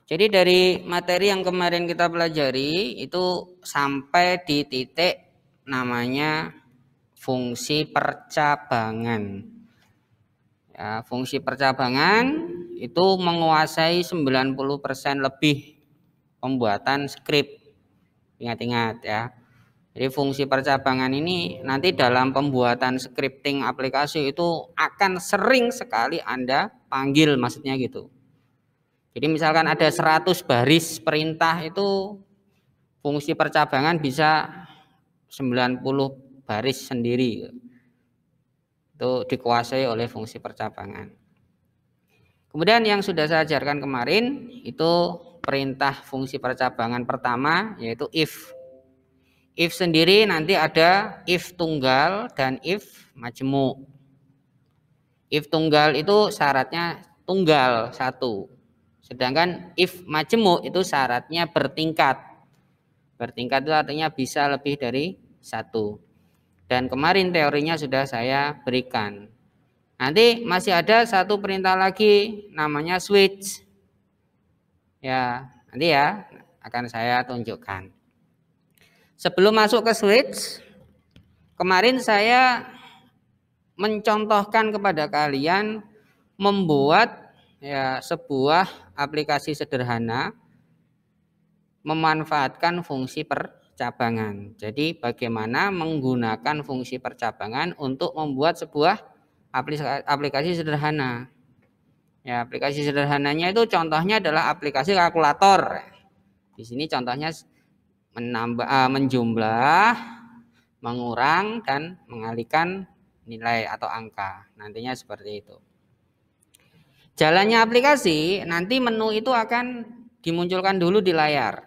Jadi dari materi yang kemarin kita pelajari itu sampai di titik namanya fungsi percabangan. Ya, fungsi percabangan itu menguasai 90% lebih pembuatan skrip. Ingat-ingat ya. Jadi fungsi percabangan ini nanti dalam pembuatan scripting aplikasi itu akan sering sekali Anda panggil, maksudnya gitu. Jadi misalkan ada 100 baris perintah itu fungsi percabangan bisa 90 baris sendiri. Itu dikuasai oleh fungsi percabangan. Kemudian yang sudah saya ajarkan kemarin itu perintah fungsi percabangan pertama yaitu if. If sendiri nanti ada if tunggal dan if majemuk. If tunggal itu syaratnya tunggal satu. Sedangkan if majemuk itu syaratnya bertingkat. Bertingkat itu artinya bisa lebih dari satu. Dan kemarin teorinya sudah saya berikan. Nanti masih ada satu perintah lagi namanya switch. Ya, nanti ya akan saya tunjukkan. Sebelum masuk ke switch, kemarin saya mencontohkan kepada kalian membuat ya sebuah aplikasi sederhana memanfaatkan fungsi percabangan. Jadi bagaimana menggunakan fungsi percabangan untuk membuat sebuah aplikasi sederhana. Ya, aplikasi sederhananya itu contohnya adalah aplikasi kalkulator. Di sini contohnya menjumlah, mengurang dan mengalihkan nilai atau angka. Nantinya seperti itu. Jalannya aplikasi, nanti menu itu akan dimunculkan dulu di layar.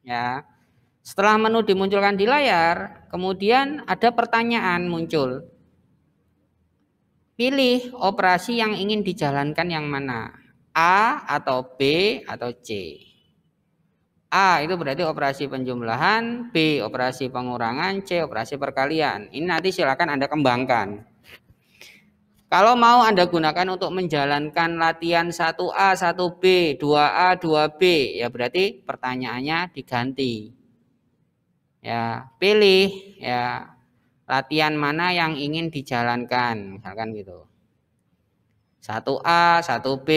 Ya. Setelah menu dimunculkan di layar, kemudian ada pertanyaan muncul. Pilih operasi yang ingin dijalankan yang mana? A atau B atau C. A itu berarti operasi penjumlahan, B operasi pengurangan, C operasi perkalian. Ini nanti silakan Anda kembangkan. Kalau mau Anda gunakan untuk menjalankan latihan 1A, 1B, 2A, 2B, ya berarti pertanyaannya diganti. Ya, pilih ya latihan mana yang ingin dijalankan, misalkan gitu. 1A, 1B,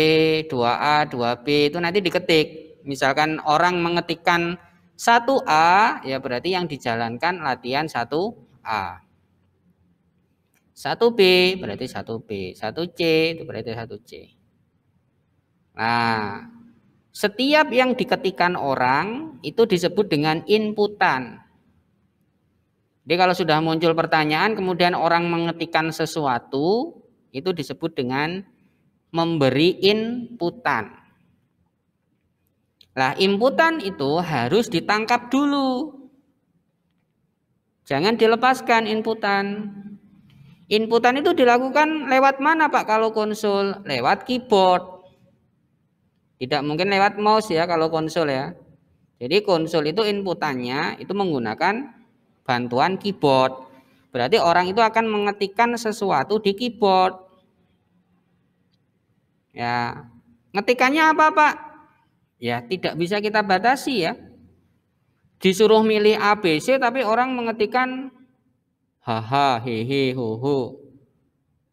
2A, 2B itu nanti diketik. Misalkan orang mengetikkan 1A, ya berarti yang dijalankan latihan 1A. 1B berarti 1B, 1C itu berarti 1C. Nah, setiap yang diketikkan orang itu disebut dengan inputan. Jadi kalau sudah muncul pertanyaan kemudian orang mengetikkan sesuatu, itu disebut dengan memberi inputan. Nah, inputan itu harus ditangkap dulu. Jangan dilepaskan inputan. Inputan itu dilakukan lewat mana Pak kalau konsul? Lewat keyboard. Tidak mungkin lewat mouse ya kalau konsul ya. Jadi konsul itu inputannya itu menggunakan bantuan keyboard. Berarti orang itu akan mengetikkan sesuatu di keyboard. Ya, ngetikannya apa Pak? Ya tidak bisa kita batasi ya. Disuruh milih A, B, C tapi orang mengetikkan haha, hehe, hoho.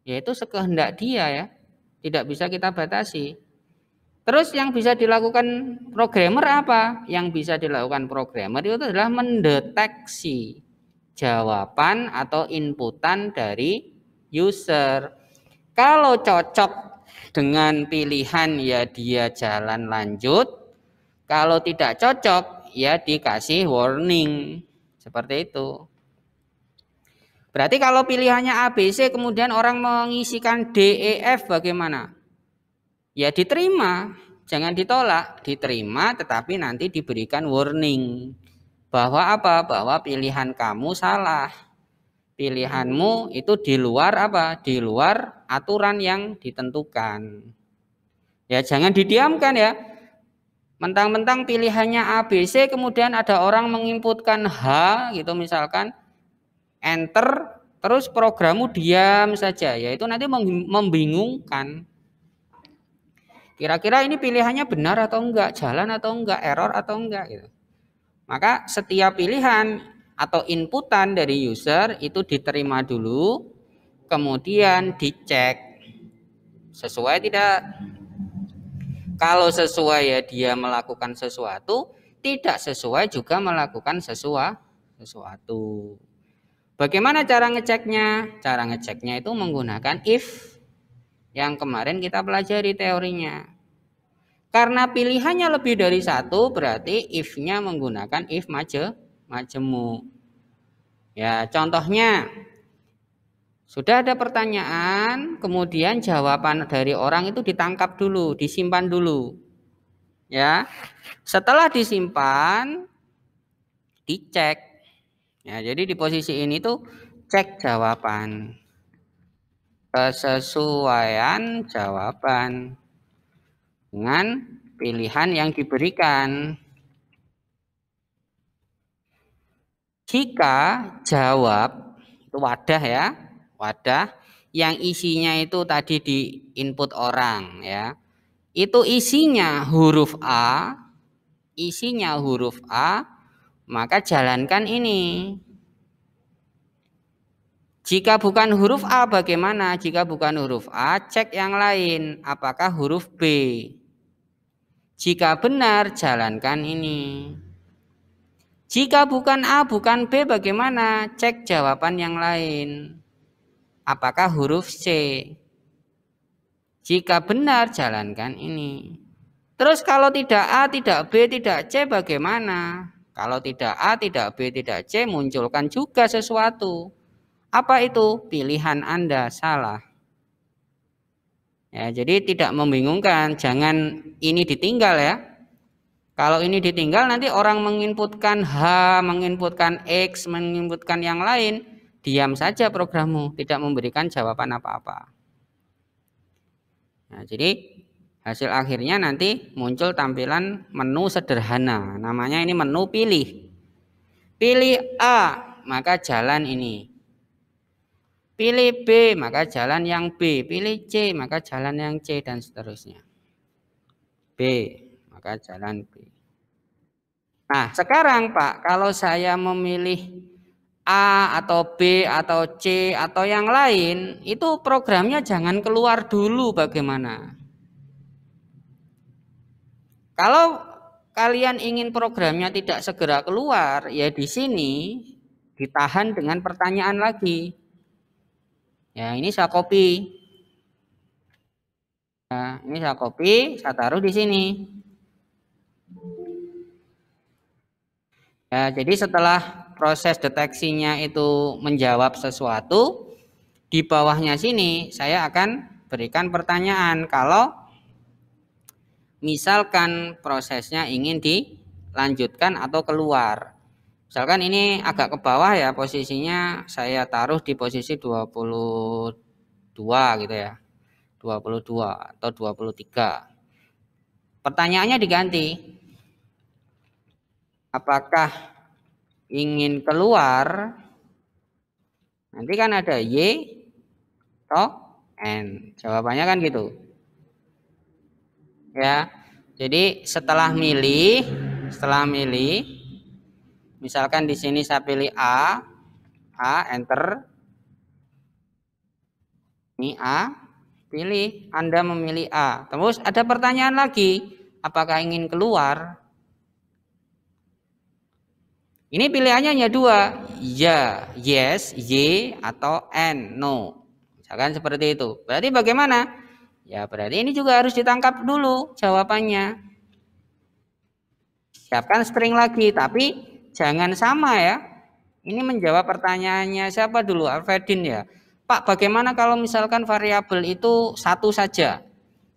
Ya itu sekehendak dia ya. Tidak bisa kita batasi. Terus yang bisa dilakukan programmer apa? Yang bisa dilakukan programmer itu adalah mendeteksi jawaban atau inputan dari user. Kalau cocok dengan pilihan ya dia jalan lanjut. Kalau tidak cocok ya dikasih warning. Seperti itu. Berarti kalau pilihannya A, B, C kemudian orang mengisikan D, E, F bagaimana? Ya diterima, jangan ditolak, diterima tetapi nanti diberikan warning. Bahwa apa? Bahwa pilihan kamu salah. Pilihanmu itu di luar apa? Di luar aturan yang ditentukan. Ya jangan didiamkan ya. Mentang-mentang pilihannya A, B, C kemudian ada orang menginputkan H gitu misalkan. Enter terus programmu diam saja. Ya itu nanti membingungkan. Kira-kira ini pilihannya benar atau enggak, jalan atau enggak, error atau enggak gitu. Maka setiap pilihan atau inputan dari user itu diterima dulu, kemudian dicek sesuai tidak. Kalau sesuai ya dia melakukan sesuatu, tidak sesuai juga melakukan sesuatu. Bagaimana cara ngeceknya? Cara ngeceknya itu menggunakan if yang kemarin kita pelajari teorinya. Karena pilihannya lebih dari satu, berarti if-nya menggunakan if majemuk. Ya, contohnya sudah ada pertanyaan, kemudian jawaban dari orang itu ditangkap dulu, disimpan dulu. Ya. Setelah disimpan, dicek. Ya, jadi di posisi ini tuh cek jawaban. Kesesuaian jawaban dengan pilihan yang diberikan. Jika jawab itu wadah ya, wadah yang isinya itu tadi di input orang ya, itu isinya huruf A, maka jalankan ini. Jika bukan huruf A bagaimana? Jika bukan huruf A, cek yang lain, apakah huruf B. Jika benar, jalankan ini. Jika bukan A, bukan B bagaimana? Cek jawaban yang lain. Apakah huruf C? Jika benar, jalankan ini. Terus kalau tidak A, tidak B, tidak C bagaimana? Kalau tidak A, tidak B, tidak C, munculkan juga sesuatu. Apa itu? Pilihan Anda salah. Ya, jadi tidak membingungkan, jangan ini ditinggal ya. Kalau ini ditinggal nanti orang menginputkan H, menginputkan X, menginputkan yang lain, diam saja programmu, tidak memberikan jawaban apa-apa. Nah, jadi hasil akhirnya nanti muncul tampilan menu sederhana. Namanya ini menu pilih. Pilih A, maka jalan ini. Pilih B, maka jalan yang B. Pilih C, maka jalan yang C, dan seterusnya. B, maka jalan B. Nah, sekarang Pak, kalau saya memilih A atau B atau C atau yang lain, itu programnya jangan keluar dulu bagaimana? Kalau kalian ingin programnya tidak segera keluar, ya di sini ditahan dengan pertanyaan lagi. Ya, ini saya copy. Nah, ini saya copy, saya taruh di sini. Ya, jadi setelah proses deteksinya itu menjawab sesuatu, di bawahnya sini saya akan berikan pertanyaan kalau misalkan prosesnya ingin dilanjutkan atau keluar. Misalkan ini agak ke bawah ya, posisinya saya taruh di posisi 22 gitu ya. 22 atau 23. Pertanyaannya diganti. Apakah ingin keluar? Nanti kan ada Y atau N. Jawabannya kan gitu. Ya. Jadi setelah milih, misalkan di sini saya pilih A, enter. Ini A, pilih, Anda memilih A. Terus ada pertanyaan lagi, apakah ingin keluar? Ini pilihannya hanya dua, ya, yes, Y, atau N, no. Misalkan seperti itu. Berarti bagaimana? Ya berarti ini juga harus ditangkap dulu jawabannya. Siapkan string lagi, tapi jangan sama ya. Ini menjawab pertanyaannya siapa dulu? Alfedin ya. Pak, bagaimana kalau misalkan variabel itu satu saja?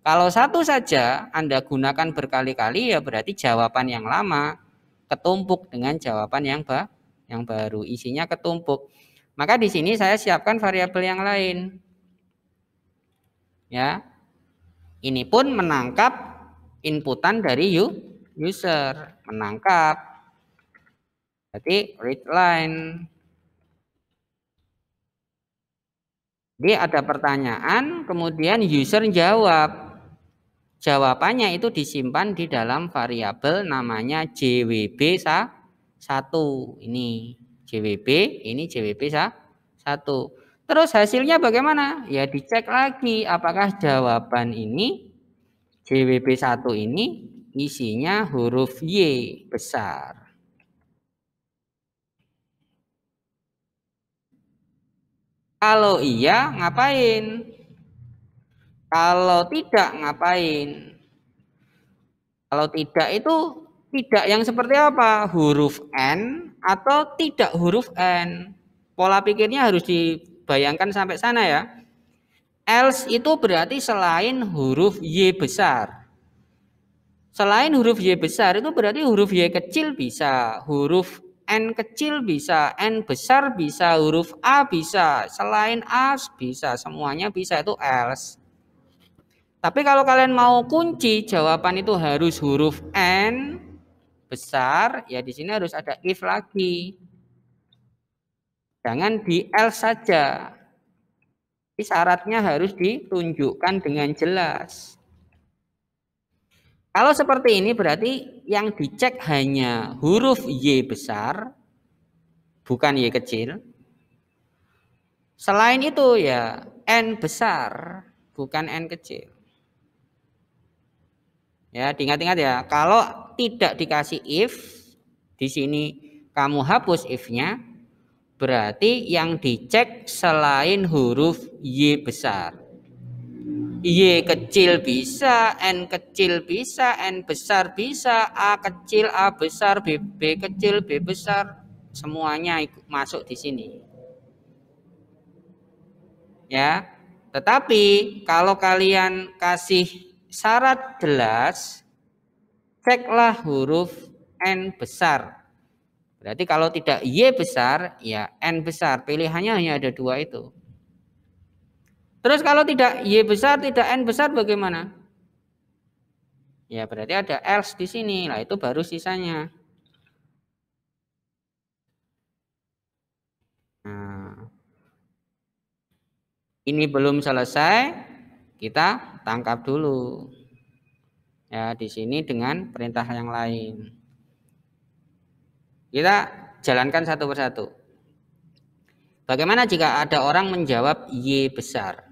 Kalau satu saja Anda gunakan berkali-kali ya berarti jawaban yang lama ketumpuk dengan jawaban yang baru, isinya ketumpuk. Maka di sini saya siapkan variabel yang lain. Ya. Ini pun menangkap inputan dari user, menangkap. Jadi read line. Jadi ada pertanyaan, kemudian user jawab. Jawabannya itu disimpan di dalam variabel namanya JWB1. Ini JWB, ini JWB1. Terus hasilnya bagaimana? Ya dicek lagi apakah jawaban ini JWB1 ini isinya huruf Y besar. Kalau iya, ngapain? Kalau tidak, ngapain? Kalau tidak itu tidak yang seperti apa? Huruf N atau tidak huruf N? Pola pikirnya harus dibayangkan sampai sana ya. Else itu berarti selain huruf Y besar. Selain huruf Y besar itu berarti huruf Y kecil bisa, huruf N kecil bisa, N besar bisa, huruf A bisa, selain A bisa, semuanya bisa, itu else. Tapi kalau kalian mau kunci jawaban itu harus huruf N besar, ya di sini harus ada if lagi. Jangan di else saja. Tapi syaratnya harus ditunjukkan dengan jelas. Kalau seperti ini berarti yang dicek hanya huruf Y besar, bukan Y kecil. Selain itu ya N besar, bukan N kecil. Ya, diingat-ingat ya. Kalau tidak dikasih if, di sini kamu hapus if-nya, berarti yang dicek selain huruf Y besar. Y kecil bisa, N kecil bisa, N besar bisa, A kecil, A besar, B kecil, B besar, semuanya masuk di sini. Ya, tetapi kalau kalian kasih syarat jelas, ceklah huruf N besar. Berarti kalau tidak Y besar, ya N besar. Pilihannya hanya ada dua itu. Terus kalau tidak Y besar, tidak N besar bagaimana? Ya berarti ada else di sini. Nah itu baru sisanya. Nah, ini belum selesai. Kita tangkap dulu. Ya di sini dengan perintah yang lain. Kita jalankan satu persatu. Bagaimana jika ada orang menjawab Y besar?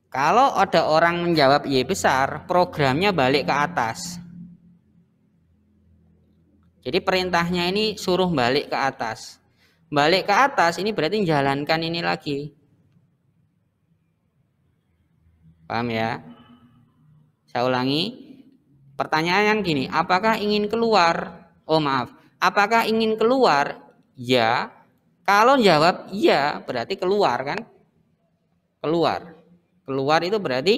Kalau ada orang menjawab Y besar, programnya balik ke atas. Jadi perintahnya ini suruh balik ke atas. Balik ke atas ini berarti menjalankan ini lagi. Paham ya? Saya ulangi. Pertanyaan gini, apakah ingin keluar? Oh maaf, apakah ingin keluar? Ya. Kalau jawab iya, berarti keluar kan? Keluar. Keluar itu berarti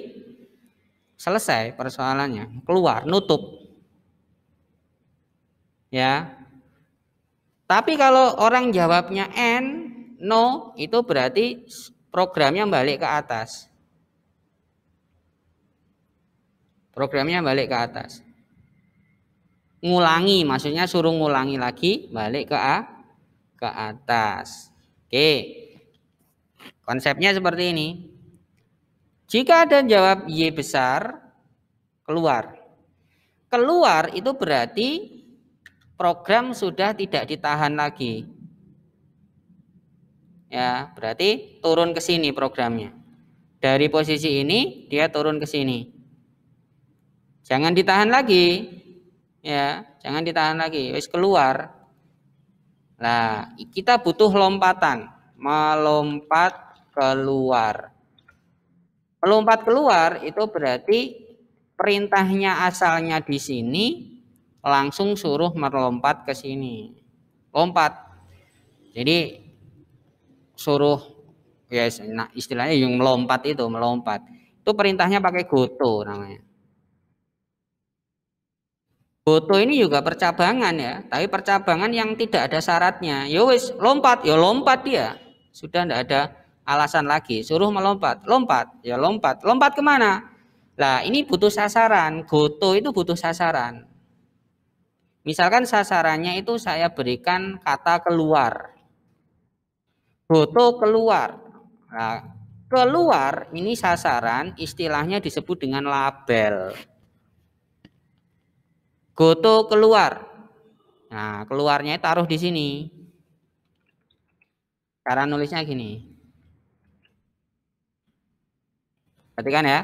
selesai persoalannya. Keluar, nutup. Ya. Tapi kalau orang jawabnya N, no, itu berarti programnya balik ke atas. Programnya balik ke atas. Ngulangi, maksudnya suruh ngulangi lagi, balik ke atas. Oke. Konsepnya seperti ini. Jika ada jawab Y besar, keluar. Keluar itu berarti program sudah tidak ditahan lagi. Ya, berarti turun ke sini programnya. Dari posisi ini dia turun ke sini. Jangan ditahan lagi. Ya, jangan ditahan lagi. Wis keluar. Nah, kita butuh lompatan. Melompat keluar. Melompat keluar itu berarti perintahnya asalnya di sini, langsung suruh melompat ke sini. Lompat. Jadi suruh ya nah, istilahnya yang melompat itu, melompat. Itu perintahnya pakai goto namanya. Goto ini juga percabangan ya, tapi percabangan yang tidak ada syaratnya. Ya wis lompat, ya lompat dia. Sudah tidak ada alasan lagi. Suruh melompat, lompat, ya lompat. Lompat kemana? Nah ini butuh sasaran. Goto itu butuh sasaran. Misalkan sasarannya itu saya berikan kata keluar. Goto keluar. Nah, Keluar ini sasaran, istilahnya disebut dengan label. Goto keluar. Nah, keluarnya taruh di sini. Cara nulisnya gini. Perhatikan ya.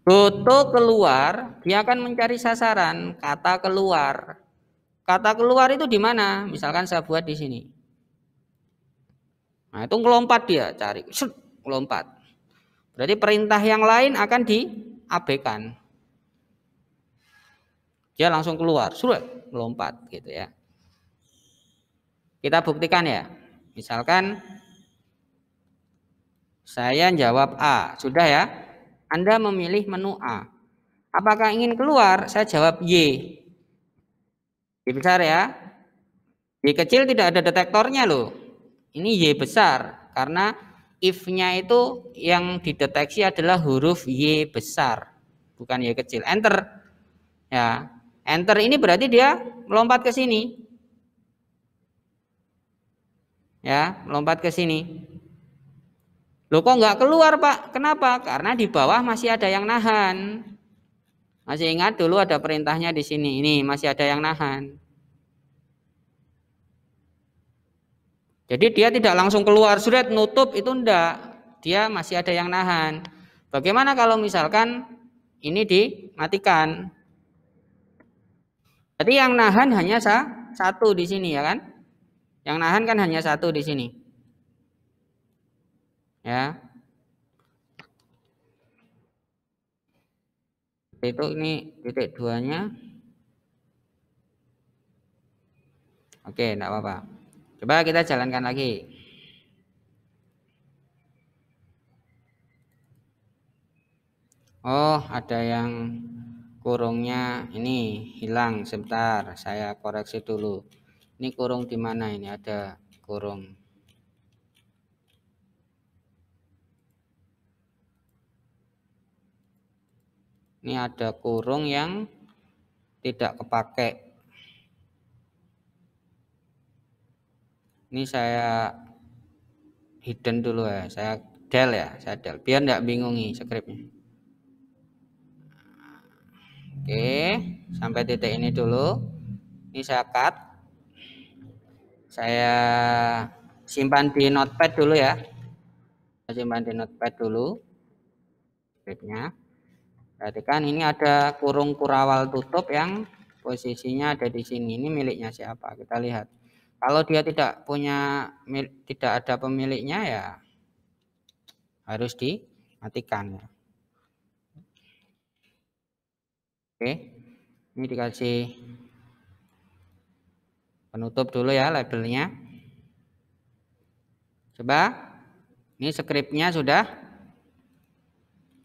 Goto keluar, dia akan mencari sasaran, kata keluar. Kata keluar itu di mana? Misalkan saya buat di sini. Nah, itu ngelompat dia cari, ngelompat. Berarti perintah yang lain akan diabaikan. Dia langsung keluar, sudah melompat gitu ya. Kita buktikan ya. Misalkan saya jawab A, sudah ya. Anda memilih menu A. Apakah ingin keluar? Saya jawab Y. Y besar ya. Y kecil tidak ada detektornya loh. Ini Y besar karena if-nya itu yang dideteksi adalah huruf Y besar, bukan Y kecil. Enter. Ya. Enter ini berarti dia melompat ke sini. Ya, melompat ke sini. Loh kok nggak keluar Pak? Kenapa? Karena di bawah masih ada yang nahan. Masih ingat dulu ada perintahnya di sini. Ini masih ada yang nahan. Jadi dia tidak langsung keluar sudah nutup, itu enggak. Dia masih ada yang nahan. Bagaimana kalau misalkan ini dimatikan? Jadi yang nahan hanya satu di sini ya kan? Yang nahan kan hanya satu di sini. Ya. Itu ini titik duanya. Oke, enggak apa-apa. Coba kita jalankan lagi. Oh, ada yang kurungnya ini hilang. Sebentar, saya koreksi dulu. Ini kurung di mana ini? Ada kurung. Ini ada kurung yang tidak kepake. Ini saya hidden dulu ya. Saya del ya, saya del. Biar enggak bingungi skripnya. Oke, sampai titik ini dulu. Ini saya cut. Saya simpan di notepad dulu ya. Saya simpan di notepad dulu skripnya. Perhatikan ini ada kurung kurawal tutup yang posisinya ada di sini. Ini miliknya siapa? Kita lihat. Kalau dia tidak punya, tidak ada pemiliknya ya harus dimatikan. Oke, ini dikasih penutup dulu ya labelnya. Coba, ini skripnya sudah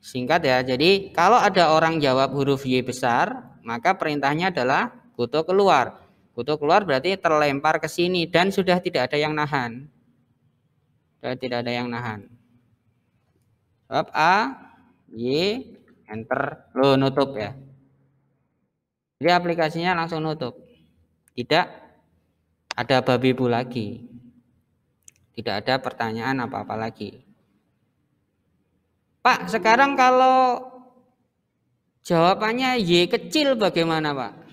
singkat ya. Jadi kalau ada orang jawab huruf Y besar, maka perintahnya adalah goto keluar. Goto keluar berarti terlempar ke sini dan sudah tidak ada yang nahan. Sudah tidak ada yang nahan. Jawab A, Y, enter, lo nutup ya. Jadi aplikasinya langsung nutup. Tidak ada babi bu lagi. Tidak ada pertanyaan apa-apa lagi. Pak, sekarang kalau jawabannya Y kecil bagaimana Pak?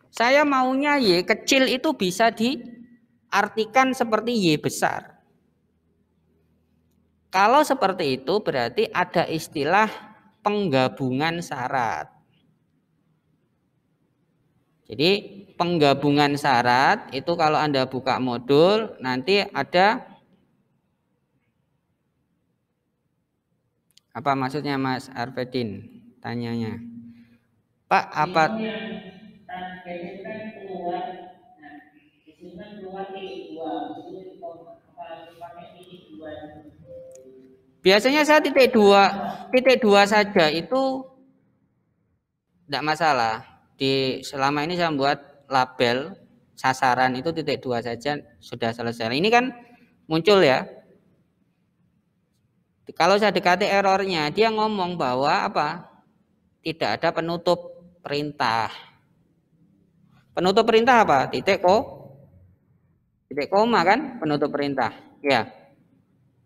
Saya maunya Y kecil itu bisa diartikan seperti Y besar. Kalau seperti itu berarti ada istilah penggabungan syarat. Jadi penggabungan syarat itu kalau Anda buka modul nanti ada apa maksudnya Mas Arvedin tanyanya. Pak apa biasanya saya titik dua saja itu tidak masalah. Selama ini saya membuat label sasaran itu titik dua saja sudah selesai. Ini kan muncul ya. Kalau saya dekati errornya, dia ngomong bahwa apa? Tidak ada penutup perintah. Penutup perintah apa? Titik koma kan? Penutup perintah. Ya.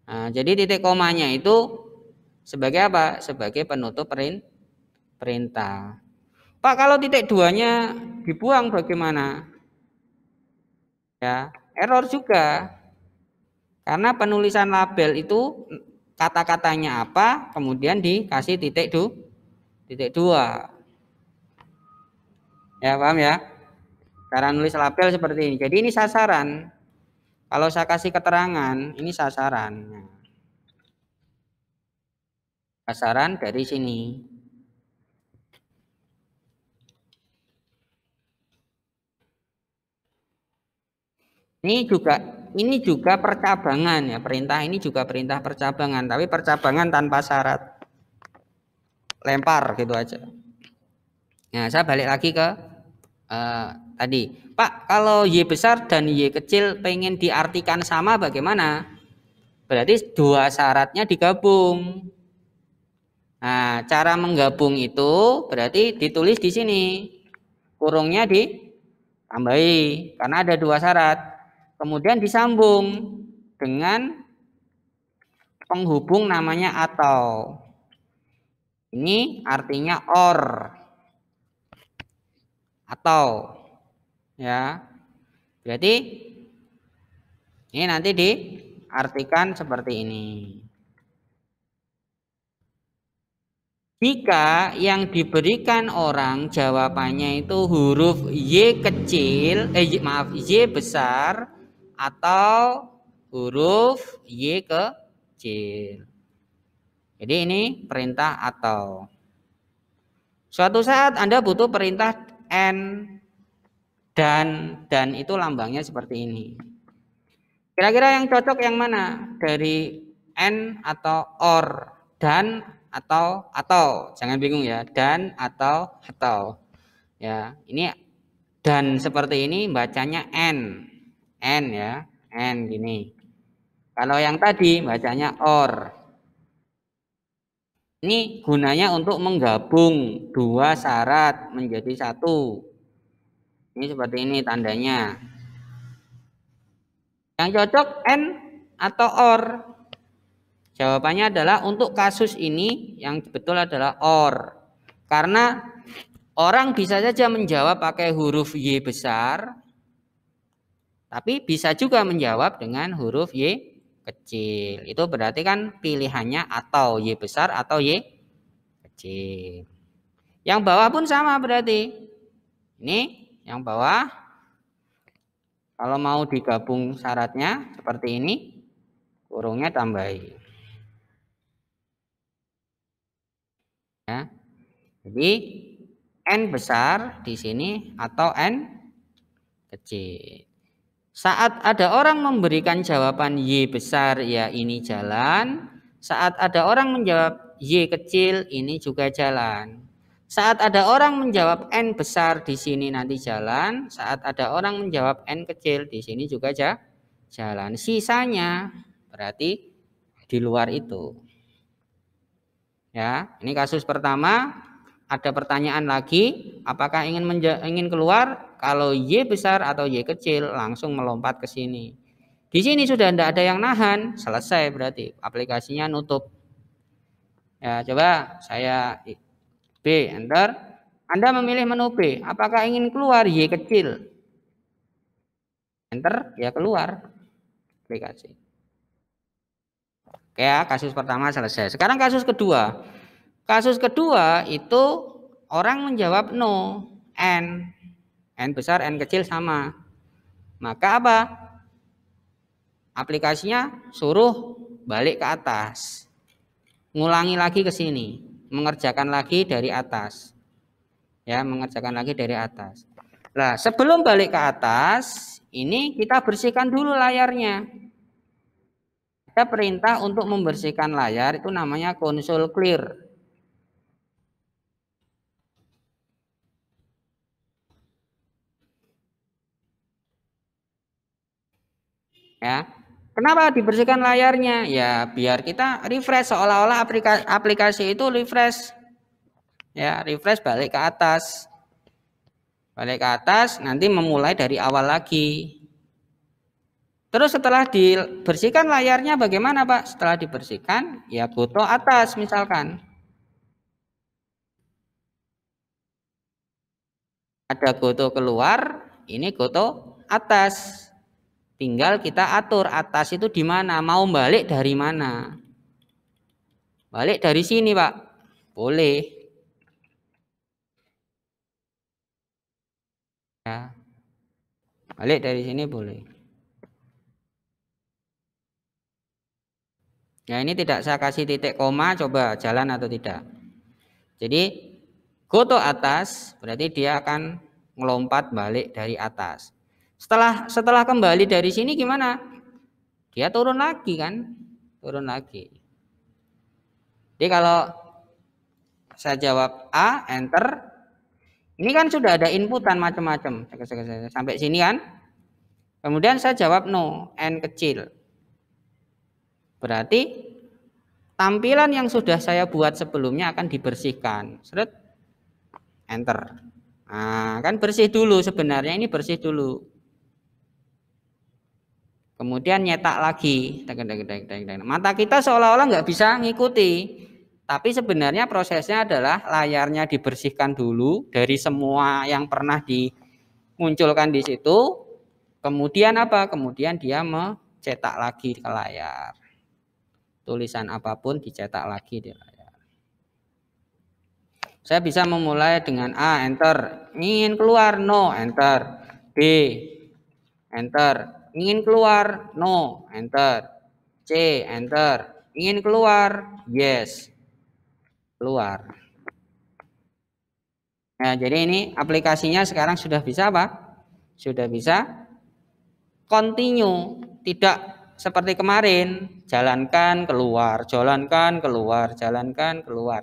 Nah, jadi titik komanya itu sebagai apa? Sebagai penutup perintah. Pak, kalau titik duanya dibuang bagaimana? Ya, error juga. Karena penulisan label itu kata-katanya apa, kemudian dikasih titik dua. Ya, paham ya? Cara nulis label seperti ini. Jadi ini sasaran. Kalau saya kasih keterangan, ini sasaran. Sasaran dari sini. Ini juga percabangan ya, perintah ini juga perintah percabangan, tapi percabangan tanpa syarat. Lempar gitu aja. Nah, saya balik lagi ke tadi. Pak, kalau Y besar dan Y kecil pengen diartikan sama bagaimana? Berarti dua syaratnya digabung. Nah, cara menggabung itu berarti ditulis di sini. Kurungnya ditambahi karena ada dua syarat. Kemudian disambung dengan penghubung namanya atau. Ini artinya or atau ya. Berarti ini nanti diartikan seperti ini. Jika yang diberikan orang jawabannya itu huruf Y kecil, Y besar atau huruf Y kecil. Jadi ini perintah atau. Suatu saat Anda butuh perintah N dan itu lambangnya seperti ini. Kira-kira yang cocok yang mana? Dari N atau or, dan atau. Jangan bingung ya, dan atau. Ya, ini dan seperti ini bacanya N. N ya, N gini. Kalau yang tadi bacanya or. Ini gunanya untuk menggabung dua syarat menjadi satu. Ini seperti ini tandanya. Yang cocok N atau or. Jawabannya adalah untuk kasus ini yang betul adalah or. Karena orang bisa saja menjawab pakai huruf Y besar, tapi bisa juga menjawab dengan huruf Y kecil. Itu berarti kan pilihannya atau Y besar atau Y kecil. Yang bawah pun sama berarti. Ini yang bawah. Kalau mau digabung syaratnya seperti ini, kurungnya tambahi. Ya. Jadi N besar di sini atau N kecil. Saat ada orang memberikan jawaban Y besar, ya ini jalan. Saat ada orang menjawab Y kecil, ini juga jalan. Saat ada orang menjawab N besar di sini nanti jalan. Saat ada orang menjawab N kecil di sini juga jalan. Sisanya berarti di luar itu. Ya, ini kasus pertama. Ada pertanyaan lagi, apakah ingin keluar? Kalau Y besar atau Y kecil langsung melompat ke sini. Di sini sudah tidak ada yang nahan, selesai berarti aplikasinya nutup. Ya, coba saya B enter. Anda memilih menu B, apakah ingin keluar Y kecil? Enter, ya keluar aplikasi. Oke ya, kasus pertama selesai. Sekarang kasus kedua. Kasus kedua itu orang menjawab no, N besar, N kecil sama. Maka apa? Aplikasinya suruh balik ke atas. Ngulangi lagi ke sini. Mengerjakan lagi dari atas. Ya, mengerjakan lagi dari atas. Nah, sebelum balik ke atas, ini kita bersihkan dulu layarnya. Ada perintah untuk membersihkan layar itu namanya console clear. Ya, kenapa dibersihkan layarnya? Ya, biar kita refresh seolah-olah aplikasi itu refresh. Ya, refresh balik ke atas. Balik ke atas nanti memulai dari awal lagi. Terus setelah dibersihkan layarnya bagaimana Pak? Setelah dibersihkan ya goto atas misalkan. Ada goto keluar, ini goto atas. Tinggal kita atur atas itu di mana, mau balik dari mana. Balik dari sini Pak, boleh. Ya. Balik dari sini boleh. Ya ini tidak saya kasih titik koma, coba jalan atau tidak. Jadi goto atas berarti dia akan melompat balik dari atas. Setelah kembali dari sini gimana? Dia turun lagi kan? Turun lagi. Jadi kalau saya jawab A, enter. Ini kan sudah ada inputan macam-macam. Sampai sini kan? Kemudian saya jawab no, N kecil. Berarti tampilan yang sudah saya buat sebelumnya akan dibersihkan. Seret, enter. Nah, kan bersih dulu sebenarnya, ini bersih dulu. Kemudian nyetak lagi. Mata kita seolah-olah nggak bisa ngikuti. Tapi sebenarnya prosesnya adalah layarnya dibersihkan dulu dari semua yang pernah dimunculkan di situ. Kemudian apa? Kemudian dia mencetak lagi ke layar. Tulisan apapun dicetak lagi di layar. Saya bisa memulai dengan A, enter. Ingin keluar, no, enter. B, enter. Ingin keluar, no, enter. C, enter. Ingin keluar, yes, keluar. Nah, jadi ini aplikasinya sekarang sudah bisa apa? Sudah bisa continue, tidak seperti kemarin, jalankan keluar, jalankan keluar, jalankan keluar.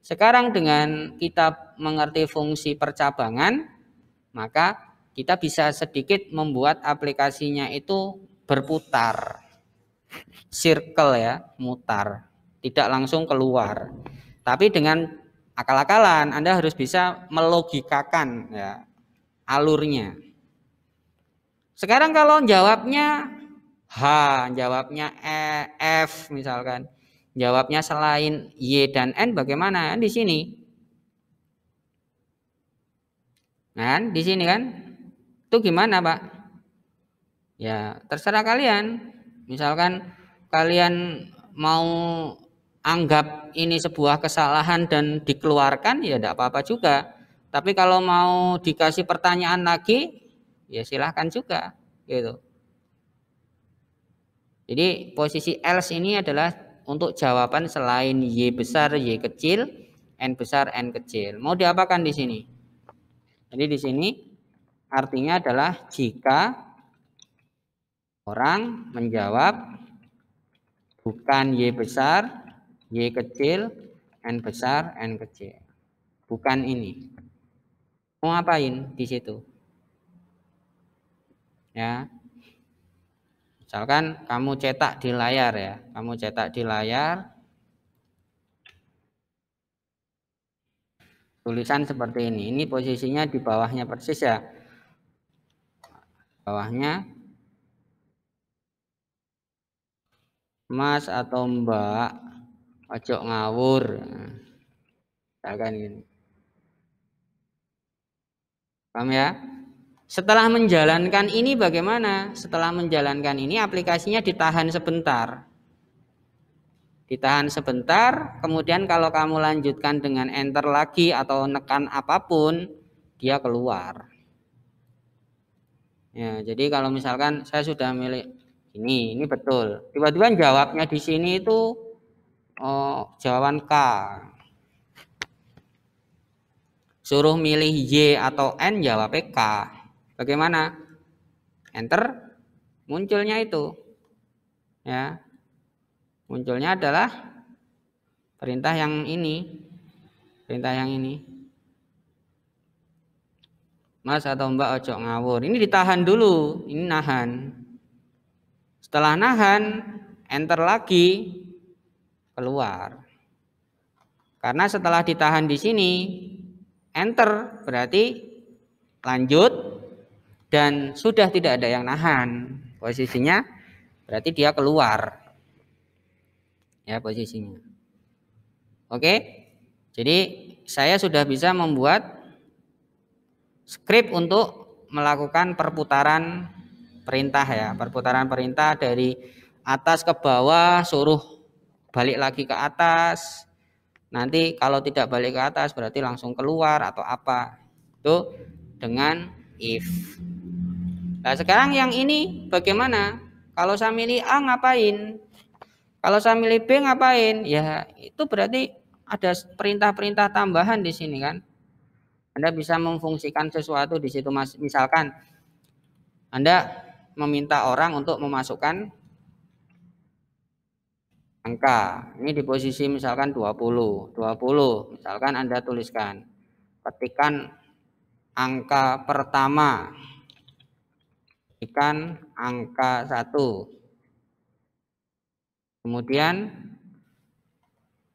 Sekarang dengan kita mengerti fungsi percabangan, maka kita bisa sedikit membuat aplikasinya itu berputar, circle ya, mutar, tidak langsung keluar. Tapi dengan akal-akalan Anda harus bisa melogikakan ya alurnya. Sekarang kalau jawabnya H, jawabnya F misalkan, jawabnya selain Y dan N bagaimana? Di sini. Nah, di sini kan? Itu gimana, Pak? Ya, terserah kalian. Misalkan kalian mau anggap ini sebuah kesalahan dan dikeluarkan, ya tidak apa-apa juga. Tapi kalau mau dikasih pertanyaan lagi, ya silahkan juga, gitu. Jadi posisi else ini adalah untuk jawaban selain Y besar, Y kecil, N besar, N kecil. Mau diapakan di sini? Jadi di sini artinya adalah jika orang menjawab bukan Y besar, Y kecil, N besar, N kecil. Bukan ini. Mau ngapain di situ? Ya. Misalkan kamu cetak di layar ya. Kamu cetak di layar. Tulisan seperti ini. Ini posisinya di bawahnya persis ya. Bawahnya Mas atau Mbak, ojo ngawur. Misalkan gini. Paham ya? Setelah menjalankan ini bagaimana? Setelah menjalankan ini aplikasinya ditahan sebentar. Ditahan sebentar, kemudian kalau kamu lanjutkan dengan enter lagi atau nekan apapun, dia keluar. Ya, jadi kalau misalkan saya sudah milih ini betul. Tiba-tiba jawabnya di sini itu jawaban K. Suruh milih Y atau N, jawabnya K. Bagaimana? Enter, munculnya itu. Ya. Munculnya adalah perintah yang ini. Perintah yang ini. Mas atau Mbak ojo ngawur. Ini ditahan dulu, ini nahan. Setelah nahan, enter lagi, keluar. Karena setelah ditahan di sini, enter berarti lanjut dan sudah tidak ada yang nahan, Posisinya berarti dia keluar. Ya, posisinya. Oke. Jadi saya sudah bisa membuat skrip untuk melakukan perputaran perintah ya. Perputaran perintah dari atas ke bawah, suruh balik lagi ke atas. Nanti kalau tidak balik ke atas berarti langsung keluar atau apa. Itu dengan if. Nah, sekarang yang ini bagaimana? Kalau saya milih A ngapain? Kalau saya milih B ngapain? Ya, itu berarti ada perintah-perintah tambahan di sini kan. Anda bisa memfungsikan sesuatu di situ, misalkan Anda meminta orang untuk memasukkan angka. Ini di posisi misalkan 20. 20, misalkan Anda tuliskan. Ketikkan angka pertama. Ketikkan angka 1. Kemudian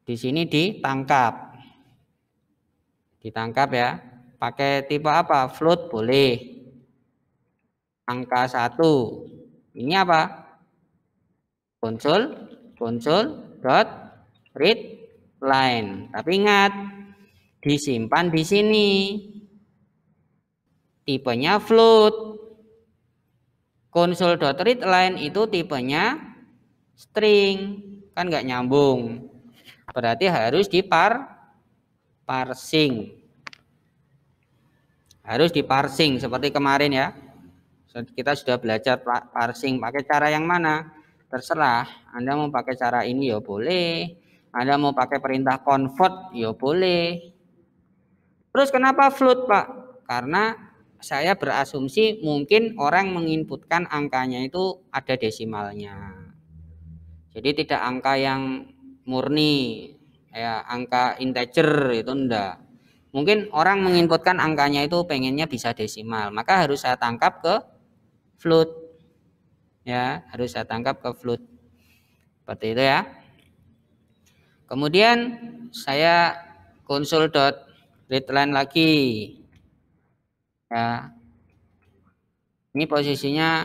di sini ditangkap. Ditangkap ya. Pakai tipe apa? Float boleh. Angka 1. Ini apa? Konsol dot read line. Tapi ingat, disimpan di sini. Tipenya float. Konsol dot read line itu tipenya string. Kan nggak nyambung. Berarti harus parsing. Harus diparsing seperti kemarin ya. Kita sudah belajar parsing. Pakai cara yang mana? Terserah. Anda mau pakai cara ini ya boleh. Anda mau pakai perintah convert ya boleh. Terus kenapa float, Pak? Karena saya berasumsi mungkin orang menginputkan angkanya itu ada desimalnya. Jadi tidak angka yang murni, ya angka integer itu enggak. Mungkin orang menginputkan angkanya itu pengennya bisa desimal, maka harus saya tangkap ke float. Ya, harus saya tangkap ke float. Seperti itu ya. Kemudian saya console.readline lagi. Ya. Ini posisinya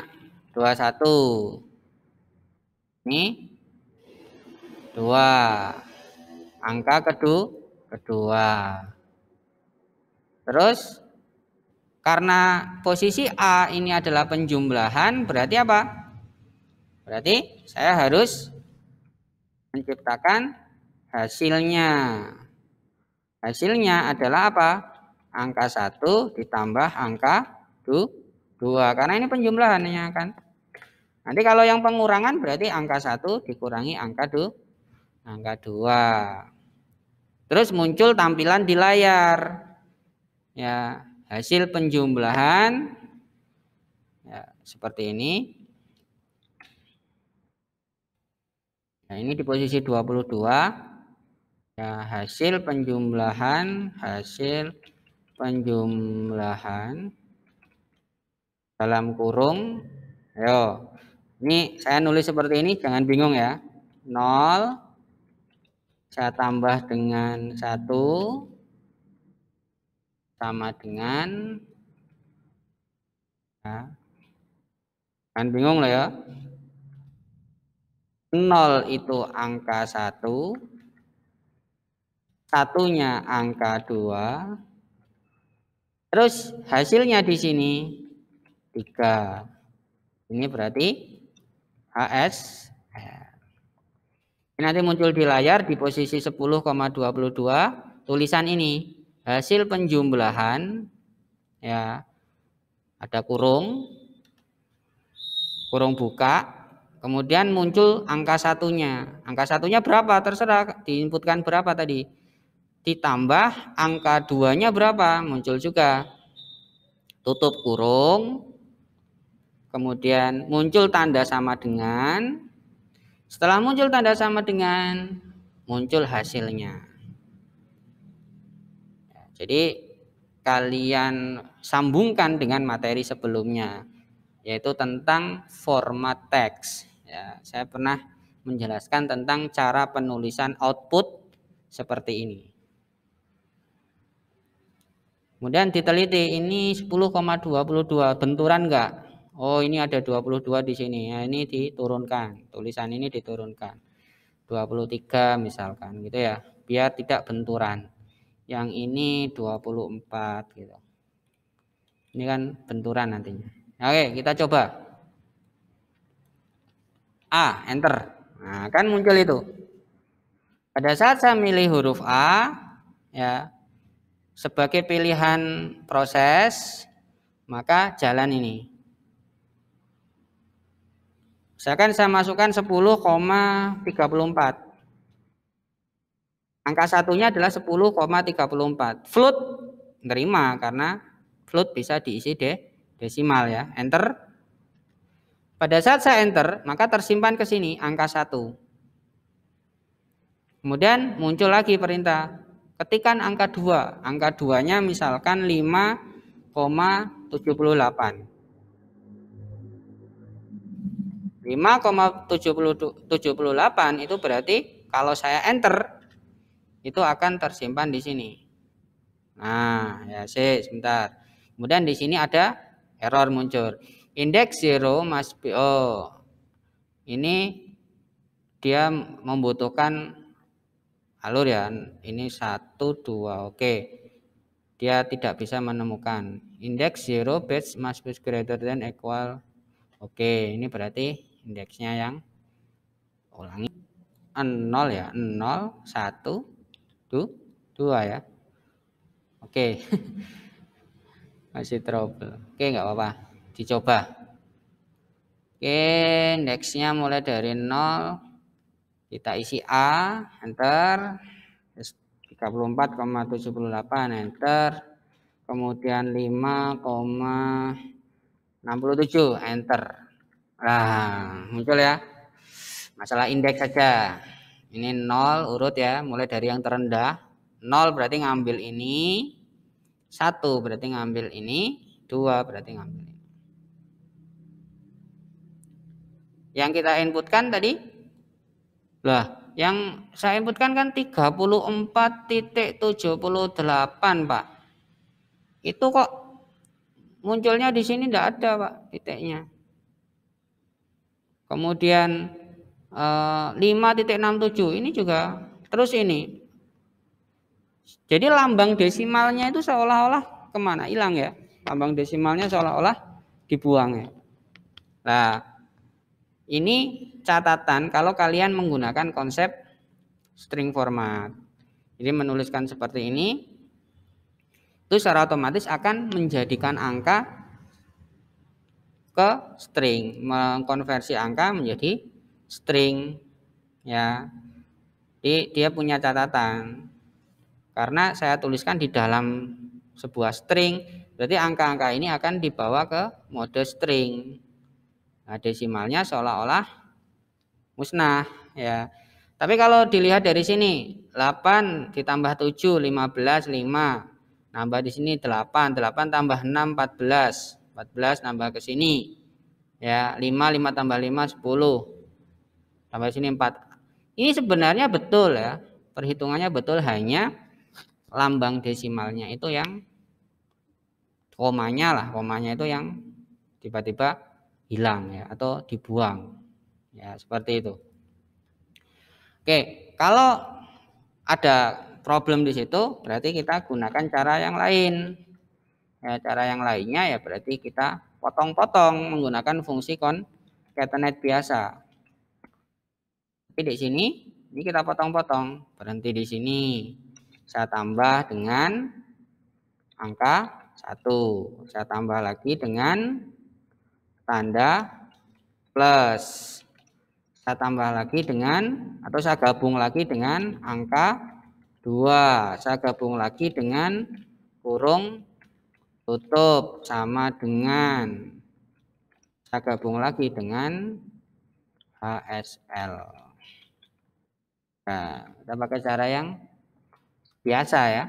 21. Ini 2. Angka kedua. Terus karena posisi A ini adalah penjumlahan, berarti apa? Berarti saya harus menciptakan hasilnya. Hasilnya adalah apa? Angka 1 ditambah angka 2. Karena ini penjumlahannya kan. Nanti kalau yang pengurangan berarti angka 1 dikurangi angka 2. Terus muncul tampilan di layar. Ya, hasil penjumlahan ya, seperti ini. Nah, ini di posisi 22. Ya, hasil penjumlahan dalam kurung. Ayo. Ini saya nulis seperti ini, jangan bingung ya. 0 saya tambah dengan 1 sama dengan ya. Jangan bingung loh ya. 0 itu angka 1, satunya angka 2, terus hasilnya di sini 3. Ini berarti HS. Ini nanti muncul di layar di posisi 10,22 tulisan ini. Hasil penjumlahan ya, ada kurung buka, kemudian muncul angka satunya. Angka satunya berapa? Terserah diinputkan berapa tadi. Ditambah angka 2-nya berapa? Muncul juga. Tutup kurung. Kemudian muncul tanda sama dengan. Setelah muncul tanda sama dengan, muncul hasilnya. Jadi kalian sambungkan dengan materi sebelumnya, yaitu tentang format teks. Ya, saya pernah menjelaskan tentang cara penulisan output seperti ini. Kemudian diteliti, ini 10,22 benturan enggak? Oh, ini ada 22 di sini. Ya, ini diturunkan. Tulisan ini diturunkan. 23 misalkan gitu ya. Biar tidak benturan. Yang ini 24 gitu. Ini kan benturan nantinya. Oke, kita coba. A, enter. Nah, kan muncul itu. Pada saat saya milih huruf A, ya, sebagai pilihan proses, maka jalan ini. Misalkan saya masukkan 10,34. Angka satunya adalah 10,34. Float nerima karena float bisa diisi desimal ya. Enter. Pada saat saya enter, maka tersimpan ke sini angka 1. Kemudian muncul lagi perintah. Ketikkan angka 2. Angka 2-nya misalkan 5,78. 5,78 itu berarti kalau saya enter itu akan tersimpan di sini. Nah, ya sebentar. Kemudian di sini ada error muncul. Index 0 must be ini dia membutuhkan alur ya. Ini 1 2. Oke. Dia tidak bisa menemukan. Index 0 bits must be greater than equal. Oke, ini berarti indeksnya yang ulangi 0 ya. 0 1 2 ya. Oke. Masih trouble. Oke, nggak apa-apa. Dicoba. Oke, indeksnya mulai dari 0. Kita isi A, enter. 34,78, enter. Kemudian 5,67, enter. Nah, muncul ya. Masalah indeks saja. Ini 0 urut ya, mulai dari yang terendah. 0 berarti ngambil ini. 1 berarti ngambil ini. 2 berarti ngambil ini. Yang kita inputkan tadi, lah, yang saya inputkan kan 34.78, Pak. Itu kok munculnya di sini tidak ada, Pak, titiknya. Kemudian 5.67 ini juga terus ini. Jadi lambang desimalnya itu seolah-olah kemana? Hilang ya. Lambang desimalnya seolah-olah dibuang ya. Nah, ini catatan kalau kalian menggunakan konsep string format. Jadi menuliskan seperti ini, itu secara otomatis akan menjadikan angka ke string, mengkonversi angka menjadi string ya. Jadi dia punya catatan. Karena saya tuliskan di dalam sebuah string, berarti angka-angka ini akan dibawa ke mode string. Nah, desimalnya seolah-olah musnah ya. Tapi kalau dilihat dari sini, 8 ditambah 7, 15, 5. Nambah di sini 8, 8 tambah 6, 14. 14 nambah ke sini. Ya, 5, 5 tambah 5, 10. Tambah sini 4. Ini sebenarnya betul ya. Perhitungannya betul, hanya lambang desimalnya itu yang komanya itu yang tiba-tiba hilang ya, atau dibuang. Ya, seperti itu. Oke, kalau ada problem di situ, berarti kita gunakan cara yang lain. Ya, cara yang lainnya ya berarti kita potong-potong menggunakan fungsi concatenate biasa. Tapi di sini ini kita potong-potong, berhenti di sini. Saya tambah dengan angka 1. Saya tambah lagi dengan tanda plus. Saya tambah lagi dengan, atau saya gabung lagi dengan angka 2. Saya gabung lagi dengan kurung tutup sama dengan, saya gabung lagi dengan HSL. Nah, kita pakai cara yang biasa ya.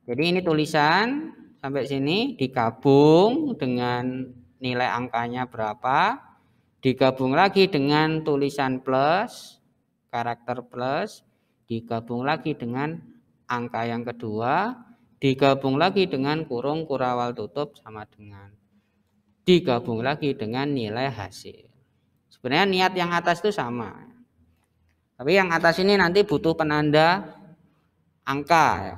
Jadi ini tulisan sampai sini digabung dengan nilai angkanya berapa, digabung lagi dengan tulisan plus, karakter plus, digabung lagi dengan angka yang kedua, digabung lagi dengan kurung kurawal tutup sama dengan. digabung lagi dengan nilai hasil. Sebenarnya niat yang atas itu sama, tapi yang atas ini nanti butuh penanda angka ya,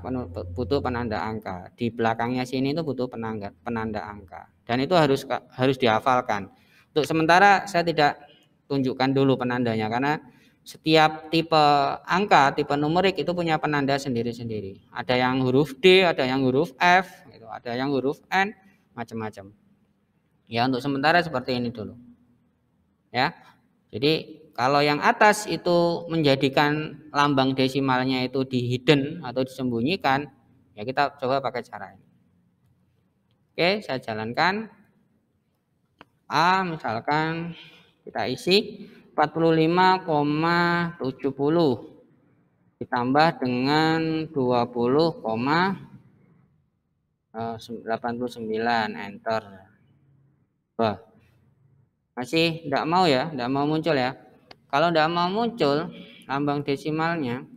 butuh penanda angka. Di belakangnya sini itu butuh penanda angka, dan itu harus dihafalkan. Untuk sementara saya tidak tunjukkan dulu penandanya, karena setiap tipe angka, tipe numerik itu punya penanda sendiri-sendiri. Ada yang huruf D, ada yang huruf F, gitu, ada yang huruf N, macam-macam. Ya, untuk sementara seperti ini dulu. Ya. Jadi kalau yang atas itu menjadikan lambang desimalnya itu di hidden atau disembunyikan, ya kita coba pakai cara ini. Oke, saya jalankan. A misalkan kita isi 45,70 ditambah dengan 20,89, enter. Wah, masih tidak mau ya, tidak mau muncul ya. Kalau tidak mau muncul lambang desimalnya,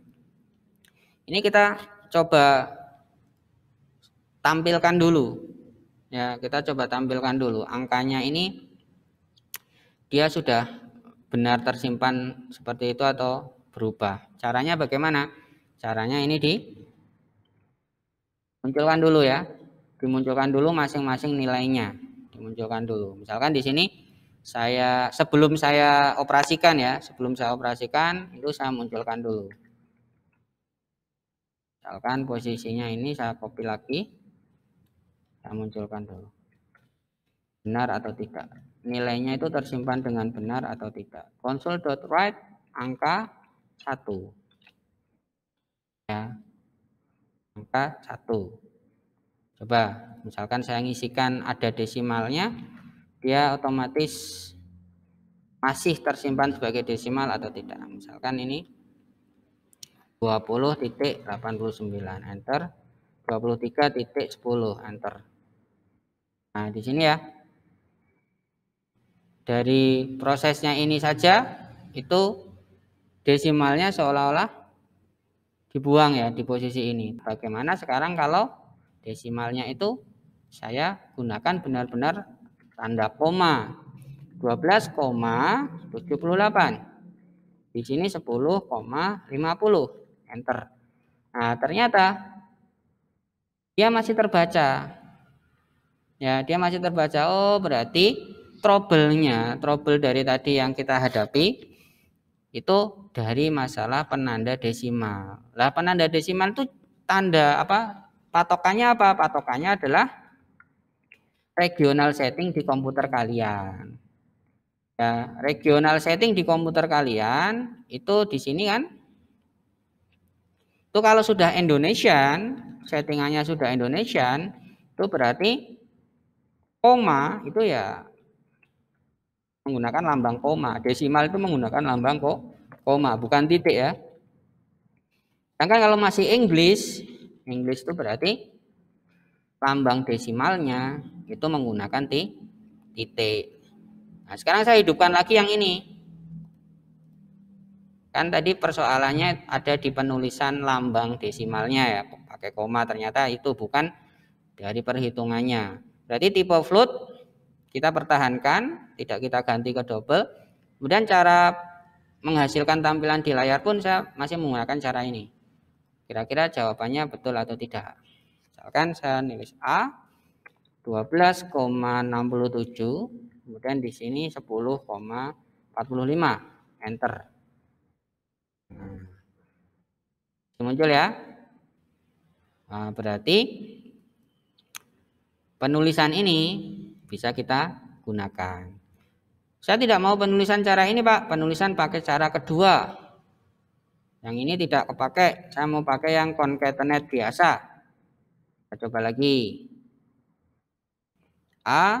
ini kita coba tampilkan dulu. Ya, kita coba tampilkan dulu angkanya ini dia sudah benar tersimpan seperti itu atau berubah. Caranya bagaimana? Caranya ini dimunculkan dulu ya. Dimunculkan dulu masing-masing nilainya. Dimunculkan dulu. Misalkan di sini sebelum saya operasikan ya, sebelum saya operasikan itu saya munculkan dulu. Misalkan posisinya ini saya copy lagi. Saya munculkan dulu. Benar atau tidak. Nilainya itu tersimpan dengan benar atau tidak. Console.write angka 1. Ya. Angka 1. Coba, misalkan saya ngisikan ada desimalnya, dia otomatis masih tersimpan sebagai desimal atau tidak. Misalkan ini 20.89, enter. 23.10, enter. Nah, di sini ya. Dari prosesnya ini saja itu desimalnya seolah-olah dibuang ya di posisi ini. Bagaimana sekarang kalau desimalnya itu saya gunakan benar-benar tanda koma. 12,78. Di sini 10,50, enter. Nah, ternyata dia masih terbaca. Ya, dia masih terbaca. Oh, berarti trouble dari tadi yang kita hadapi itu dari masalah penanda desimal. Lah, penanda desimal itu tanda apa? Patokannya apa? Patokannya adalah regional setting di komputer kalian. Ya, regional setting di komputer kalian itu di sini kan. Itu kalau sudah Indonesian, settingannya sudah Indonesian, itu berarti koma itu ya menggunakan lambang koma. Desimal itu menggunakan lambang koma, bukan titik ya. Sedangkan kalau masih English itu berarti lambang desimalnya itu menggunakan titik. Nah, sekarang saya hidupkan lagi yang ini. Kan tadi persoalannya ada di penulisan lambang desimalnya ya, pakai koma, ternyata itu bukan dari perhitungannya. Berarti tipe float kita pertahankan, tidak kita ganti ke double. Kemudian cara menghasilkan tampilan di layar pun saya masih menggunakan cara ini. Kira-kira jawabannya betul atau tidak. Misalkan saya nulis A 12,67, kemudian di sini 10,45, enter. Muncul ya. Nah, berarti penulisan ini bisa kita gunakan. Saya tidak mau penulisan cara ini, Pak. Penulisan pakai cara kedua. Yang ini tidak kepakai. Saya mau pakai yang concatenate biasa. Kita coba lagi. A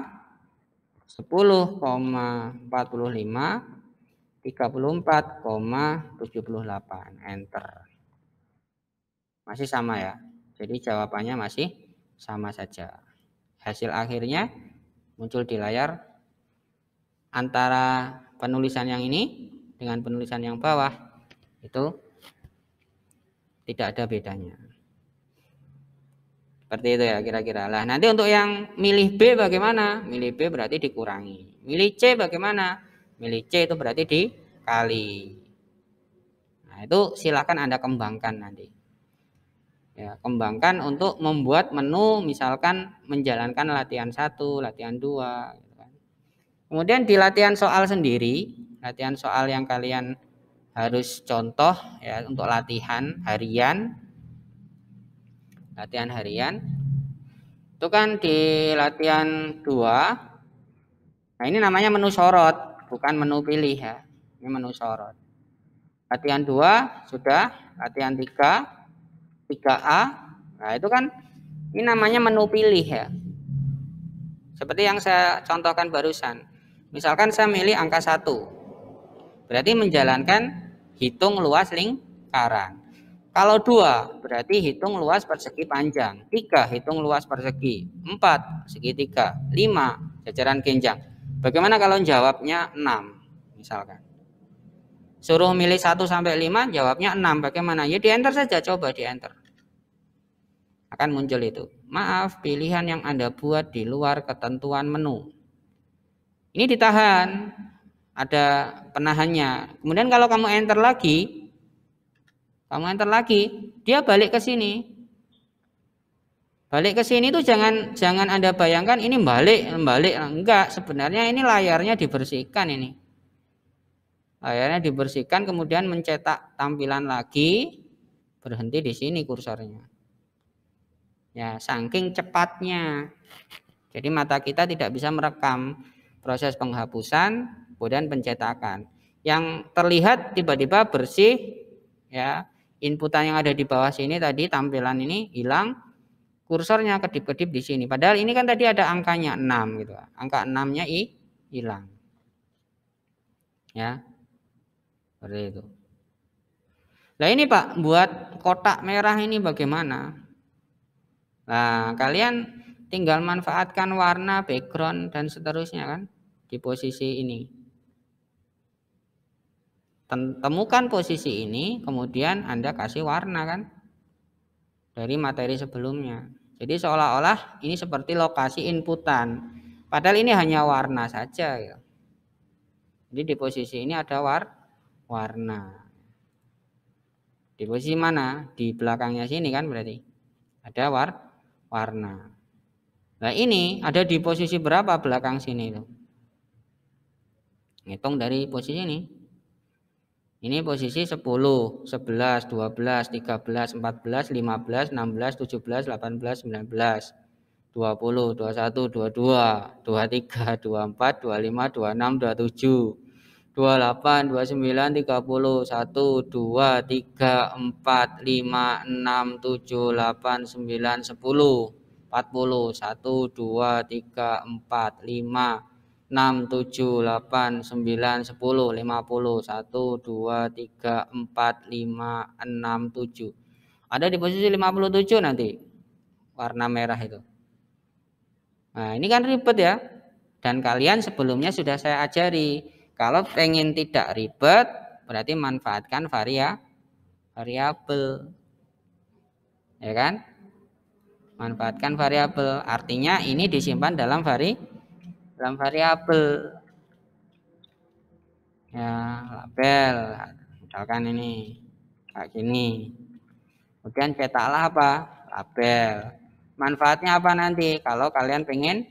10,45, 34,78, enter. Masih sama ya. Jadi jawabannya masih sama saja. Hasil akhirnya muncul di layar antara penulisan yang ini dengan penulisan yang bawah itu tidak ada bedanya. Seperti itu ya kira-kira. Lah nanti untuk yang milih B bagaimana? Milih B berarti dikurangi. Milih C bagaimana? Milih C itu berarti dikali. Nah itu silakan Anda kembangkan nanti. Ya, kembangkan untuk membuat menu misalkan menjalankan latihan 1, latihan 2. Gitu kan. Kemudian di latihan soal sendiri, latihan soal yang kalian harus contoh ya untuk latihan harian. Latihan harian itu kan di latihan 2. Nah ini namanya menu sorot, bukan menu pilih ya. Ini menu sorot. Latihan 2 sudah, latihan 3, 3A. Nah itu kan ini namanya menu pilih ya. Seperti yang saya contohkan barusan. Misalkan saya milih angka 1. Berarti menjalankan hitung luas lingkaran. Kalau 2 berarti hitung luas persegi panjang. 3 hitung luas persegi. 4 segitiga. 5 jajaran genjang. Bagaimana kalau jawabnya 6 misalkan. Suruh milih 1 sampai 5 jawabnya 6. Bagaimana? Ya di enter saja, coba di enter. Akan muncul itu. Maaf, pilihan yang Anda buat di luar ketentuan menu. Ini ditahan. Ada penahannya. Kemudian kalau kamu enter lagi, dia balik ke sini. Balik ke sini itu jangan Anda bayangkan ini balik enggak, sebenarnya ini layarnya dibersihkan ini. Layarnya dibersihkan kemudian mencetak tampilan lagi, berhenti di sini kursornya. Ya, saking cepatnya. Jadi mata kita tidak bisa merekam proses penghapusan kemudian pencetakan. Yang terlihat tiba-tiba bersih ya, inputan yang ada di bawah sini tadi tampilan ini hilang, kursornya kedip-kedip di sini. Padahal ini kan tadi ada angkanya 6 gitu. Angka 6-nya hilang. Ya. Seperti itu. Nah ini Pak, buat kotak merah ini bagaimana? Nah, kalian tinggal manfaatkan warna, background dan seterusnya kan di posisi ini. Temukan posisi ini, kemudian Anda kasih warna kan dari materi sebelumnya. Jadi seolah-olah ini seperti lokasi inputan. Padahal ini hanya warna saja. Ya. Jadi di posisi ini ada warna. Di posisi mana? Di belakangnya sini kan berarti ada warna. Nah ini ada di posisi berapa belakang sini itu? Hitung dari posisi ini. Ini posisi 10, 11, 12, 13, 14, 15, 16, 17, 18, 19, 20, 21, 22, 23, 24, 25, 26, 27, 28, 29, 30, 1, 2, 3, 4, 5, 6, 7, 8, 9, 10, 40, 1, 2, 3, 4, 5, 6, 7, 8, 9, 10, 50, 1, 2, 3, 4, 5, 6, 7. Ada di posisi 57 nanti warna merah itu. Nah ini kan ribet ya. Dan kalian sebelumnya sudah saya ajari. Kalau pengen tidak ribet berarti manfaatkan variabel. Ya kan? Manfaatkan variabel. Artinya ini disimpan dalam variabel. Ya, label. Misalkan ini kayak gini. Kemudian cetaklah apa? Label. Manfaatnya apa nanti? Kalau kalian pengen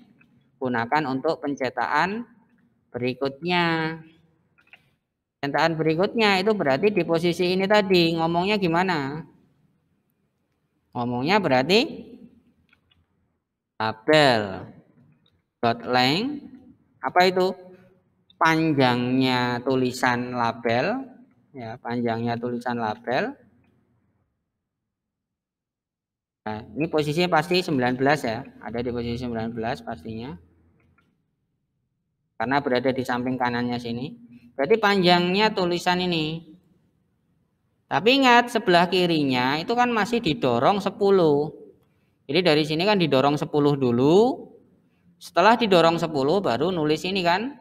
gunakan untuk pencetakan berikutnya. Pencetakan berikutnya itu berarti di posisi ini tadi. Ngomongnya gimana? Ngomongnya berarti label dot length. Apa itu? Panjangnya tulisan label. Ya, panjangnya tulisan label. Nah, ini posisinya pasti 19 ya. Ada di posisi 19 pastinya. Karena berada di samping kanannya sini. Berarti panjangnya tulisan ini. Tapi ingat sebelah kirinya itu kan masih didorong 10. Jadi dari sini kan didorong 10 dulu. Setelah didorong 10 baru nulis ini kan.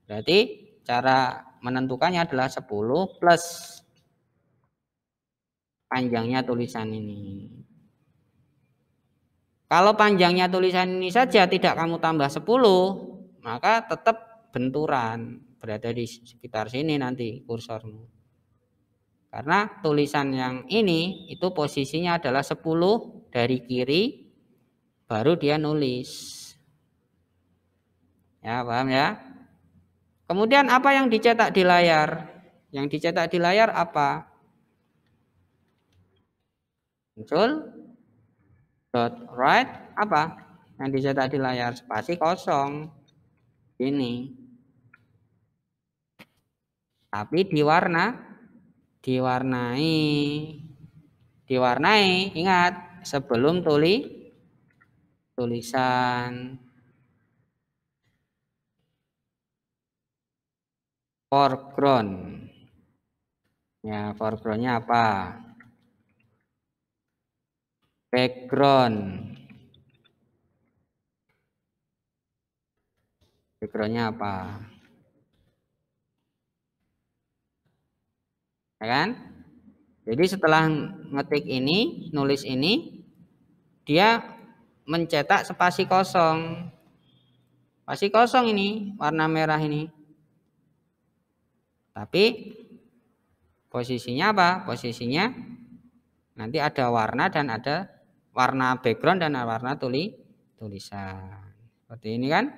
Berarti cara menentukannya adalah 10 plus panjangnya tulisan ini. Kalau panjangnya tulisan ini saja tidak kamu tambah 10, maka tetap benturan berada di sekitar sini nanti kursormu. Karena tulisan yang ini itu posisinya adalah 10 dari kiri, baru dia nulis. Ya, paham ya? Kemudian apa yang dicetak di layar? Yang dicetak di layar apa? Muncul dot right apa? Yang dicetak di layar spasi kosong. Ini. Tapi diwarnai. Ingat, sebelum tulisan foreground. Ya, foregroundnya apa? Background. Backgroundnya apa? Ya kan? Jadi setelah ngetik ini, nulis ini, dia mencetak spasi kosong. Spasi kosong ini, warna merah ini. Tapi posisinya apa? Posisinya nanti ada warna dan ada warna background dan warna tulisan. Seperti ini kan?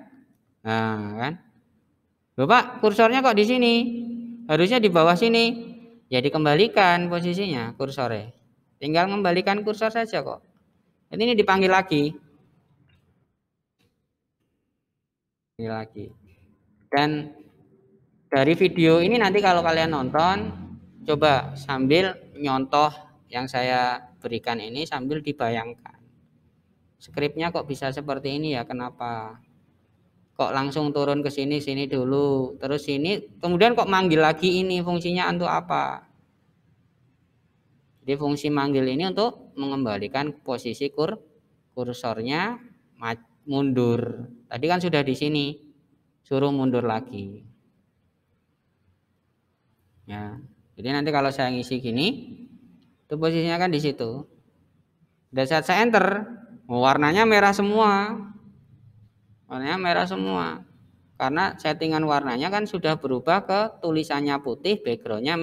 Nah, kan? Loh Pak, kursornya kok di sini? Harusnya di bawah sini. Ya dikembalikan posisinya kursornya. Tinggal kembalikan kursor saja kok. Jadi ini dipanggil lagi. Ini lagi. Dan dari video ini nanti kalau kalian nonton, coba sambil nyontoh yang saya berikan ini sambil dibayangkan. Skripnya kok bisa seperti ini ya? Kenapa? Kok langsung turun ke sini dulu, terus sini, kemudian kok manggil lagi ini, fungsinya untuk apa? Jadi fungsi manggil ini untuk mengembalikan posisi kursornya mundur. Tadi kan sudah di sini, suruh mundur lagi. Ya, jadi nanti kalau saya ngisi gini, itu posisinya kan di situ. Dan saat saya enter, warnanya merah semua. Warnanya merah semua. Karena settingan warnanya kan sudah berubah ke tulisannya putih, backgroundnya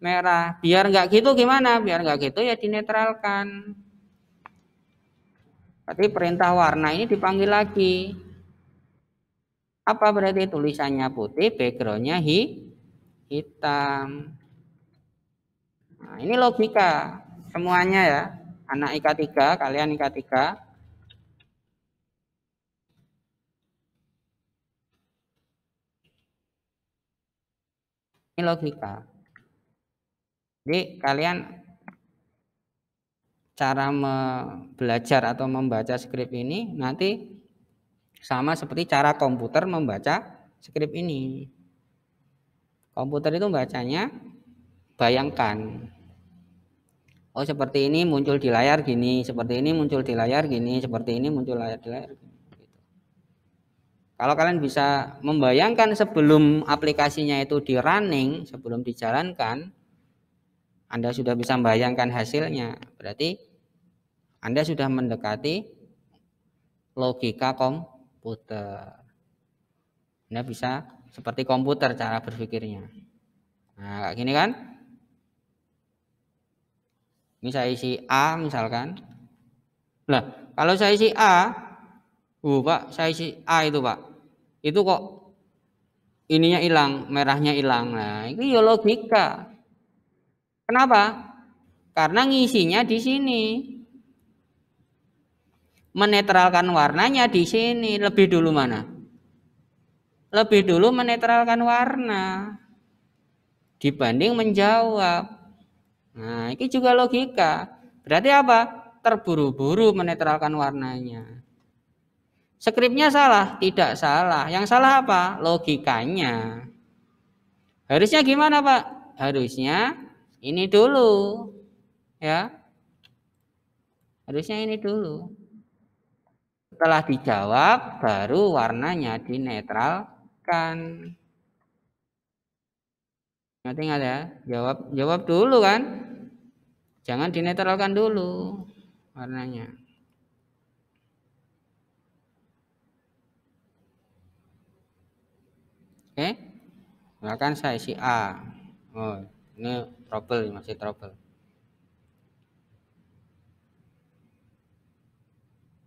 merah. Biar nggak gitu gimana? Biar nggak gitu ya dinetralkan. Tapi perintah warna ini dipanggil lagi. Apa berarti tulisannya putih, backgroundnya hitam. Nah, ini logika semuanya ya. Anak IK 3, kalian IK 3. Ini logika. Jadi kalian cara belajar atau membaca skrip ini nanti sama seperti cara komputer membaca skrip ini. Komputer itu bacanya bayangkan. Oh seperti ini muncul di layar gini, seperti ini muncul di layar gini, seperti ini muncul di layar gini. Kalau kalian bisa membayangkan sebelum aplikasinya itu di running, sebelum dijalankan, Anda sudah bisa membayangkan hasilnya. Berarti Anda sudah mendekati logika komputer. Anda bisa seperti komputer cara berpikirnya. Nah, kayak gini kan? Ini saya isi A misalkan. Nah, kalau saya isi A, Pak, saya isi A itu, Pak. Itu kok ininya hilang, merahnya hilang. Nah, itu ya logika. Kenapa? Karena ngisinya di sini. Menetralkan warnanya di sini. Lebih dulu mana? Lebih dulu menetralkan warna dibanding menjawab. Nah, ini juga logika. Berarti apa? Terburu-buru menetralkan warnanya. Skripnya salah? Tidak salah. Yang salah apa? Logikanya. Harusnya gimana, Pak? Harusnya ini dulu. Ya. Harusnya ini dulu. Setelah dijawab, baru warnanya dinetralkan. Ingat ya, jawab dulu kan. Jangan dinetralkan dulu warnanya. Oke, misalkan saya isi A. Oh, ini trouble, masih trouble.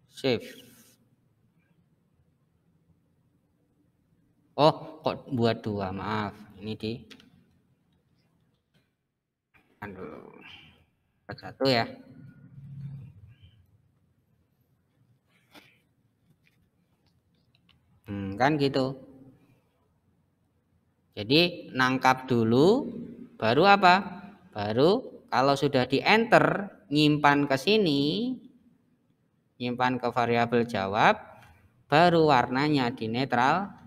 Save. Oh, kok buat 2, maaf. Ini di dulu. Buat 1 ya. Kan gitu. Jadi nangkap dulu, baru apa? Baru kalau sudah di enter, nyimpan ke sini, nyimpan ke variabel jawab, baru warnanya dinetralkan.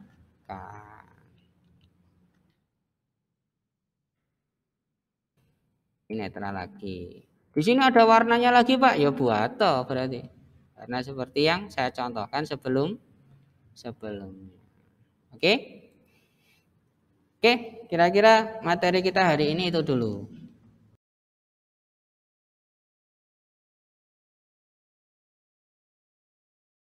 Ini netral lagi. Di sini ada warnanya lagi Pak, ya buat toh berarti. Karena seperti yang saya contohkan sebelumnya. Oke? Oke, kira-kira materi kita hari ini itu dulu.